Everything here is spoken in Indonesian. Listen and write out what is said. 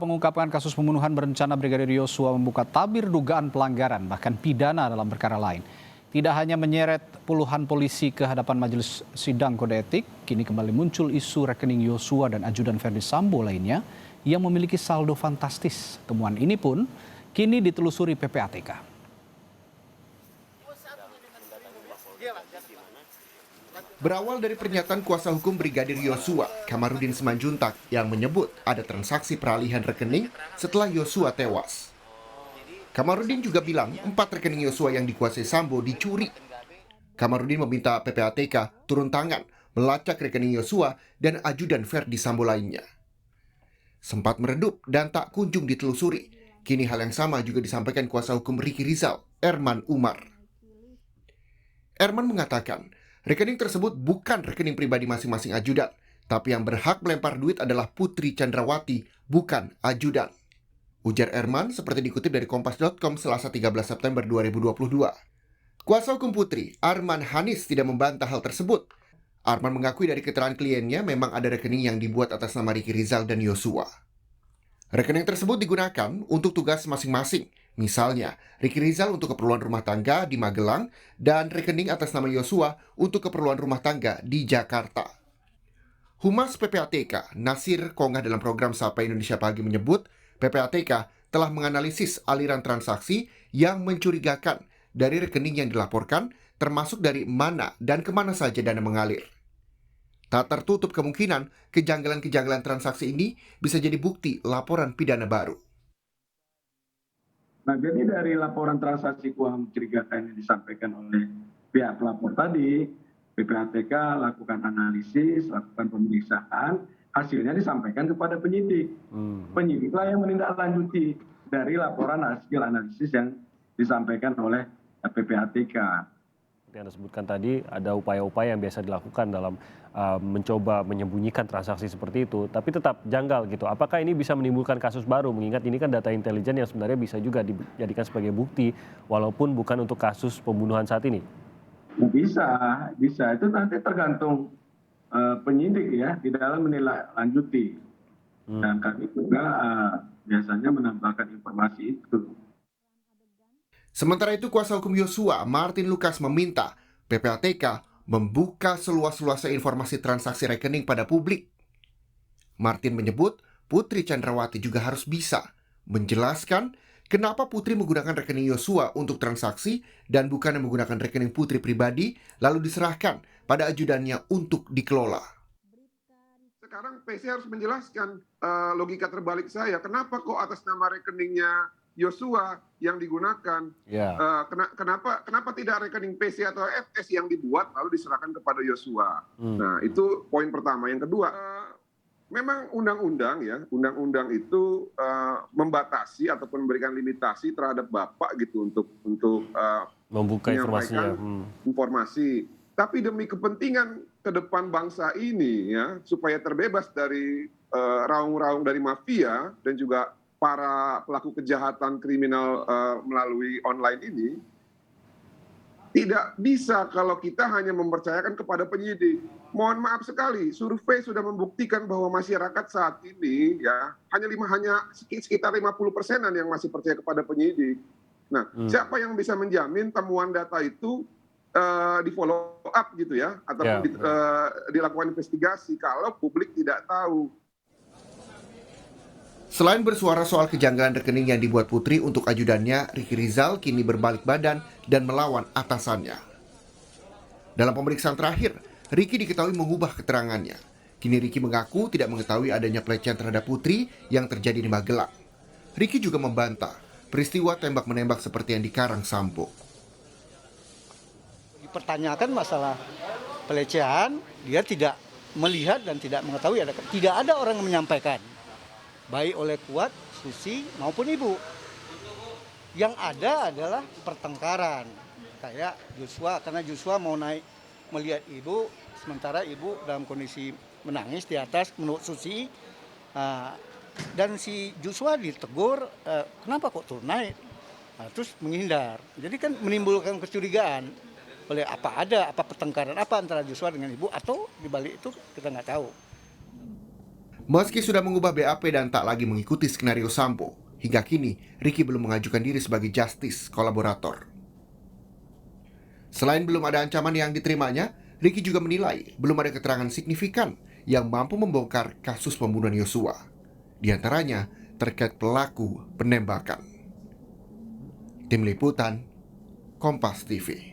pengungkapan kasus pembunuhan berencana Brigadir Yosua membuka tabir dugaan pelanggaran bahkan pidana dalam perkara lain. Tidak hanya menyeret puluhan polisi ke hadapan majelis sidang kode etik, kini kembali muncul isu rekening Yosua dan ajudan Verdi Sambo lainnya yang memiliki saldo fantastis. Temuan ini pun kini ditelusuri PPATK. Berawal dari pernyataan kuasa hukum Brigadir Yosua, Kamarudin Simanjuntak, yang menyebut ada transaksi peralihan rekening setelah Yosua tewas. Kamarudin juga bilang 4 rekening Yosua yang dikuasai Sambo dicuri. Kamarudin meminta PPATK turun tangan melacak rekening Yosua dan ajudan Verdi Sambo lainnya. Sempat meredup dan tak kunjung ditelusuri. Kini hal yang sama juga disampaikan kuasa hukum Ricky Rizal, Erman Umar. Erman mengatakan, rekening tersebut bukan rekening pribadi masing-masing ajudan, tapi yang berhak melempar duit adalah Putri Chandrawati, bukan ajudan. Ujar Erman seperti dikutip dari Kompas.com Selasa 13 September 2022. Kuasa hukum Putri, Arman Hanis, tidak membantah hal tersebut. Arman mengakui dari keterangan kliennya memang ada rekening yang dibuat atas nama Ricky Rizal dan Yosua. Rekening tersebut digunakan untuk tugas masing-masing. Misalnya, Ricky Rizal untuk keperluan rumah tangga di Magelang dan rekening atas nama Yosua untuk keperluan rumah tangga di Jakarta. Humas PPATK, Nasir Kongah dalam program Sapa Indonesia Pagi menyebut, PPATK telah menganalisis aliran transaksi yang mencurigakan dari rekening yang dilaporkan, termasuk dari mana dan kemana saja dana mengalir. Tak tertutup kemungkinan kejanggalan-kejanggalan transaksi ini bisa jadi bukti laporan pidana baru. Nah, jadi dari laporan transaksi keuangan mencurigakan yang disampaikan oleh pihak pelapor tadi, PPATK lakukan analisis, lakukan pemeriksaan, hasilnya disampaikan kepada penyidik. Penyidiklah yang menindaklanjuti dari laporan hasil analisis yang disampaikan oleh PPATK. Yang Anda sebutkan tadi, ada upaya-upaya yang biasa dilakukan dalam mencoba menyembunyikan transaksi seperti itu, tapi tetap janggal gitu. Apakah ini bisa menimbulkan kasus baru, mengingat ini kan data intelijen yang sebenarnya bisa juga dijadikan sebagai bukti, walaupun bukan untuk kasus pembunuhan saat ini? Bisa. Itu nanti tergantung penyidik ya, di dalam menindaklanjuti. Dan kami juga biasanya menambahkan informasi itu. Sementara itu, kuasa hukum Yosua, Martin Lucas, meminta PPATK membuka seluas-luasnya informasi transaksi rekening pada publik. Martin menyebut Putri Chandrawati juga harus bisa menjelaskan kenapa Putri menggunakan rekening Yosua untuk transaksi dan bukan menggunakan rekening Putri pribadi lalu diserahkan pada ajudannya untuk dikelola. Sekarang PC harus menjelaskan logika terbalik saya. Kenapa kok atas nama rekeningnya Yosua yang digunakan? Kenapa tidak rekening PC atau FS yang dibuat lalu diserahkan kepada Yosua? Nah, itu poin pertama. Yang kedua, memang undang-undang itu membatasi ataupun memberikan limitasi terhadap Bapak gitu untuk membuka informasi. Tapi demi kepentingan ke depan bangsa ini ya, supaya terbebas dari raung-raung dari mafia dan juga para pelaku kejahatan kriminal melalui online ini, tidak bisa kalau kita hanya mempercayakan kepada penyidik. Mohon maaf sekali, survei sudah membuktikan bahwa masyarakat saat ini ya hanya sekitar 50%-an yang masih percaya kepada penyidik. Nah, siapa yang bisa menjamin temuan data itu di follow up gitu ya, atau dilakukan investigasi kalau publik tidak tahu. Selain bersuara soal kejanggalan rekening yang dibuat Putri untuk ajudannya, Ricky Rizal kini berbalik badan dan melawan atasannya. Dalam pemeriksaan terakhir, Ricky diketahui mengubah keterangannya. Kini Ricky mengaku tidak mengetahui adanya pelecehan terhadap Putri yang terjadi di Magelang. Ricky juga membantah peristiwa tembak-menembak seperti yang dikarang Sambo. Dipertanyakan masalah pelecehan, dia tidak melihat dan tidak mengetahui, tidak ada orang yang menyampaikan. Baik oleh Kuat, Susi maupun Ibu. Yang ada adalah pertengkaran. Kayak Joshua, karena Joshua mau naik melihat Ibu, sementara Ibu dalam kondisi menangis di atas menurut Susi. Dan si Joshua ditegur, kenapa kok turun naik? Terus menghindar. Jadi kan menimbulkan kecurigaan. Oleh apa pertengkaran apa antara Joshua dengan Ibu, atau dibalik itu kita nggak tahu. Meski sudah mengubah BAP dan tak lagi mengikuti skenario Sambo, hingga kini Ricky belum mengajukan diri sebagai justice kolaborator. Selain belum ada ancaman yang diterimanya, Ricky juga menilai belum ada keterangan signifikan yang mampu membongkar kasus pembunuhan Yosua, di antaranya terkait pelaku penembakan. Tim Liputan, Kompas TV.